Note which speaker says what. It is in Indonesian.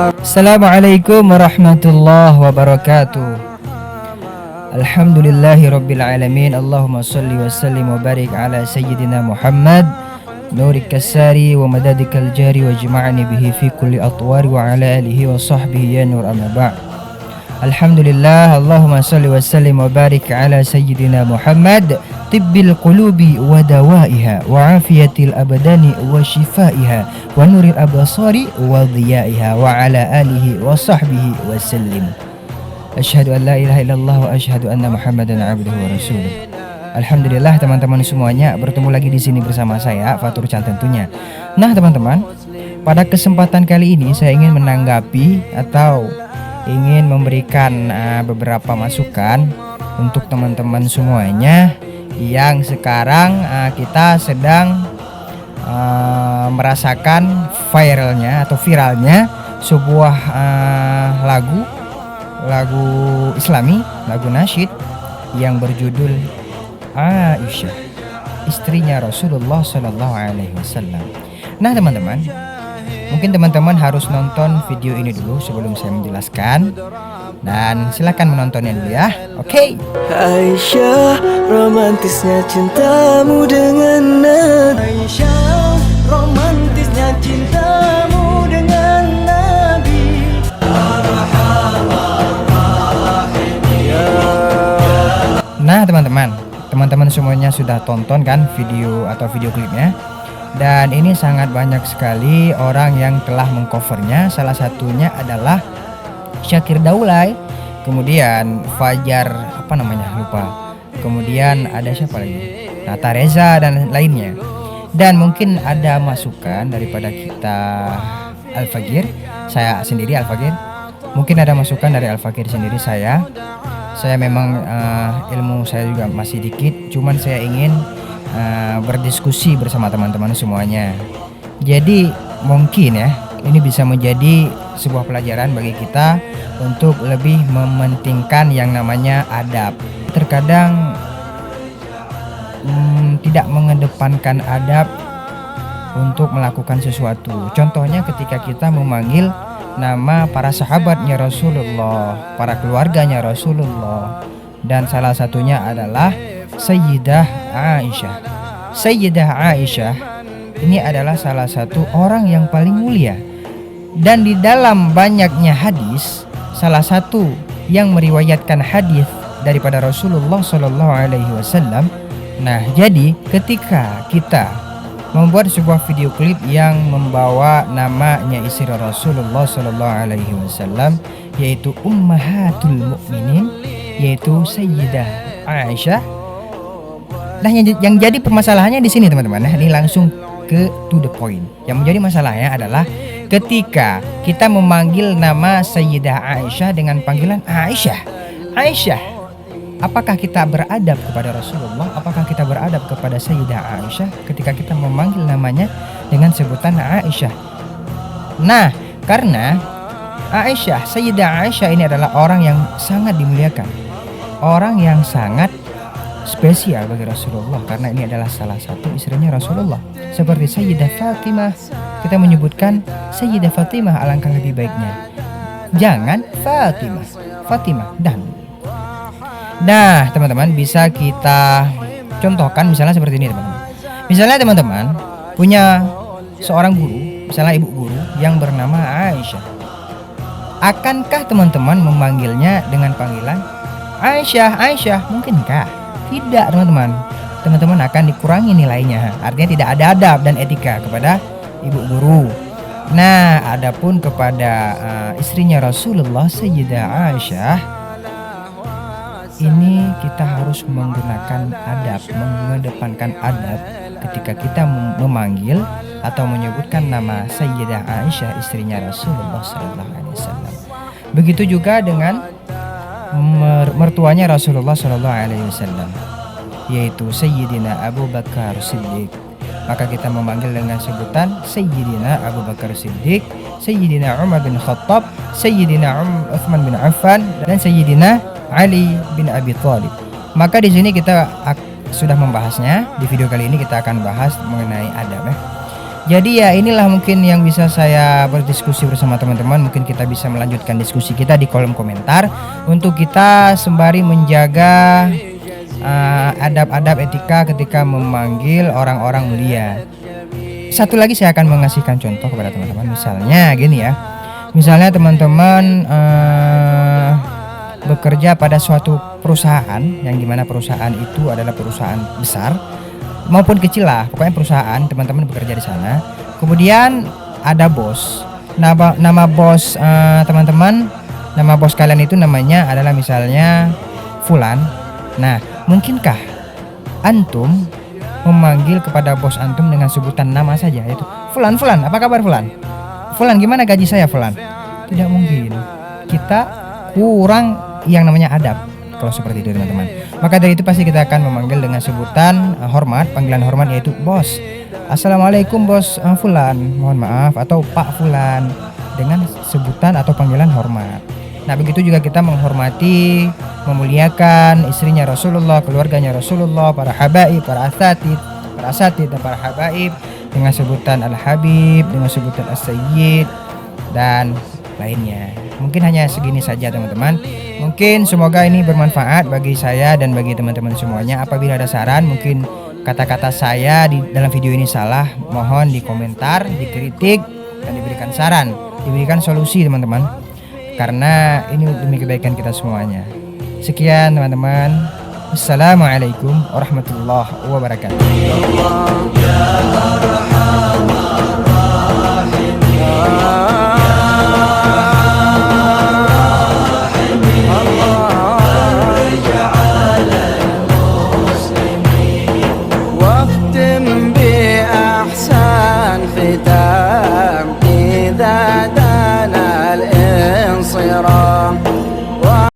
Speaker 1: Assalamualaikum warahmatullahi wabarakatuh. Alhamdulillahi rabbil alamin. Allahumma salli wa sallim wa barik ala sayyidina Muhammad nurik kasari wa madadikal jari wa jima'ani bihi fi kulli atwari wa ala alihi wa sahbihi ya nur amma ba'd. Alhamdulillah, Allahumma salli wa sallim wa barik ala sayyidina Muhammad tibbil qulubi wa dawaiha wa afiyatil abadani wa shifaiha wa nuril abasari wa dhiyaiha wa ala alihi wa sahbihi wa sallim. Asyhadu an la ilaha illallah wa asyhadu anna Muhammadan abduhu wa rasuluh. Alhamdulillah teman-teman semuanya, bertemu lagi di sini bersama saya Fatur Chan tentunya. Nah teman-teman, pada kesempatan kali ini saya ingin menanggapi atau ingin memberikan beberapa masukan untuk teman-teman semuanya yang sekarang kita sedang merasakan viralnya atau viralnya sebuah lagu Islami, lagu nasyid yang berjudul Aisyah, istrinya Rasulullah Sallallahu Alaihi Wasallam. Nah teman-teman, mungkin teman-teman harus nonton video ini dulu sebelum saya menjelaskan, dan silakan menontonnya dulu ya. Oke.
Speaker 2: Aisyah, romantisnya cintamu dengan Nabi. Aisyah, romantisnya cintamu dengan Nabi.
Speaker 1: Nah teman-teman semuanya sudah tonton kan video atau video klipnya. Dan ini sangat banyak sekali orang yang telah mengcovernya. Salah satunya adalah Syakir Daulay, kemudian Fajar lupa. Kemudian ada siapa lagi? Nata Reza dan lainnya. Dan mungkin ada masukan daripada kita Al-Fagir, saya sendiri Al-Fagir. Mungkin ada masukan dari Al-Fagir sendiri saya. Saya memang ilmu saya juga masih dikit, cuman saya ingin berdiskusi bersama teman-teman semuanya. Jadi mungkin ya ini bisa menjadi sebuah pelajaran bagi kita untuk lebih mementingkan yang namanya adab. Terkadang tidak mengedepankan adab untuk melakukan sesuatu. Contohnya ketika kita memanggil nama para sahabatnya Rasulullah, para keluarganya Rasulullah, dan salah satunya adalah Sayyidah Aisyah. Sayyidah Aisyah ini adalah salah satu orang yang paling mulia. Dan di dalam banyaknya hadis, salah satu yang meriwayatkan hadis daripada Rasulullah Sallallahu Alaihi Wasallam. Nah, jadi ketika kita membuat sebuah video klip yang membawa namanya istri Rasulullah Sallallahu Alaihi Wasallam, yaitu Ummahatul Mukminin, yaitu Sayyidah Aisyah. Nah, yang jadi permasalahannya di sini teman-teman. Nah, ini langsung to the point. Yang menjadi masalahnya adalah ketika kita memanggil nama Sayyidah Aisyah dengan panggilan Aisyah. Aisyah, apakah kita beradab kepada Rasulullah? Apakah kita beradab kepada Sayyidah Aisyah ketika kita memanggil namanya dengan sebutan Aisyah? Nah, karena Aisyah, Sayyidah Aisyah ini adalah orang yang sangat dimuliakan, orang yang sangat spesial bagi Rasulullah, karena ini adalah salah satu istrinya Rasulullah. Seperti Sayyidah Fatimah, kita menyebutkan Sayyidah Fatimah, alangkah lebih baiknya jangan Fatimah. Dan nah teman-teman, bisa kita contohkan misalnya seperti ini teman-teman. Misalnya teman-teman punya seorang guru, misalnya ibu guru yang bernama Aisyah. Akankah teman-teman memanggilnya dengan panggilan Aisyah? Mungkinkah? Tidak teman-teman. Teman-teman akan dikurangi nilainya. Artinya tidak ada adab dan etika kepada ibu guru. Nah, adapun kepada istrinya Rasulullah Sayyidah Aisyah, ini kita harus menggunakan adab, mengedepankan adab ketika kita memanggil atau menyebutkan nama Sayyidah Aisyah, istrinya Rasulullah Sallallahu Alaihi Wasallam. Begitu juga dengan mertuanya Rasulullah Sallallahu Alaihi Wasallam, yaitu Sayyidina Abu Bakar Siddiq. Maka kita memanggil dengan sebutan Sayyidina Abu Bakar Siddiq, Sayyidina Umar bin Khattab, Sayyidina Uthman bin Affan, dan Sayyidina Ali bin Abi Thalib. Maka di sini kita sudah membahasnya. Di video kali ini kita akan bahas mengenai adab ya. Jadi ya inilah mungkin yang bisa saya berdiskusi bersama teman-teman. Mungkin kita bisa melanjutkan diskusi kita di kolom komentar untuk kita sembari menjaga adab-adab etika ketika memanggil orang-orang mulia. Satu lagi saya akan mengasihkan contoh kepada teman-teman. Misalnya gini ya. Misalnya teman-teman bekerja pada suatu perusahaan yang dimana perusahaan itu adalah perusahaan besar maupun kecil lah, pokoknya perusahaan teman-teman bekerja di sana. Kemudian ada bos. Nama bos teman-teman, nama bos kalian itu namanya adalah misalnya Fulan. Nah, mungkinkah antum memanggil kepada bos antum dengan sebutan nama saja, yaitu Fulan, Fulan, apa kabar Fulan? Fulan, gimana gaji saya Fulan? Tidak mungkin. Kita kurang yang namanya adab kalau seperti itu teman-teman. Maka dari itu pasti kita akan memanggil dengan sebutan hormat, panggilan hormat yaitu bos. Assalamualaikum bos Fulan, mohon maaf, atau Pak Fulan, dengan sebutan atau panggilan hormat. Nah begitu juga kita menghormati, memuliakan istrinya Rasulullah, keluarganya Rasulullah, para habaib, para asatid dan para habaib dengan sebutan Al-Habib, dengan sebutan As-Sayyid dan lainnya. Mungkin hanya segini saja teman-teman. Mungkin semoga ini bermanfaat bagi saya dan bagi teman-teman semuanya. Apabila ada saran, mungkin kata-kata saya di dalam video ini salah, mohon di komentar, dikritik dan diberikan saran, diberikan solusi teman-teman. Karena ini demi kebaikan kita semuanya. Sekian teman-teman. Assalamualaikum warahmatullahi wabarakatuh.
Speaker 2: ختام إذا دنا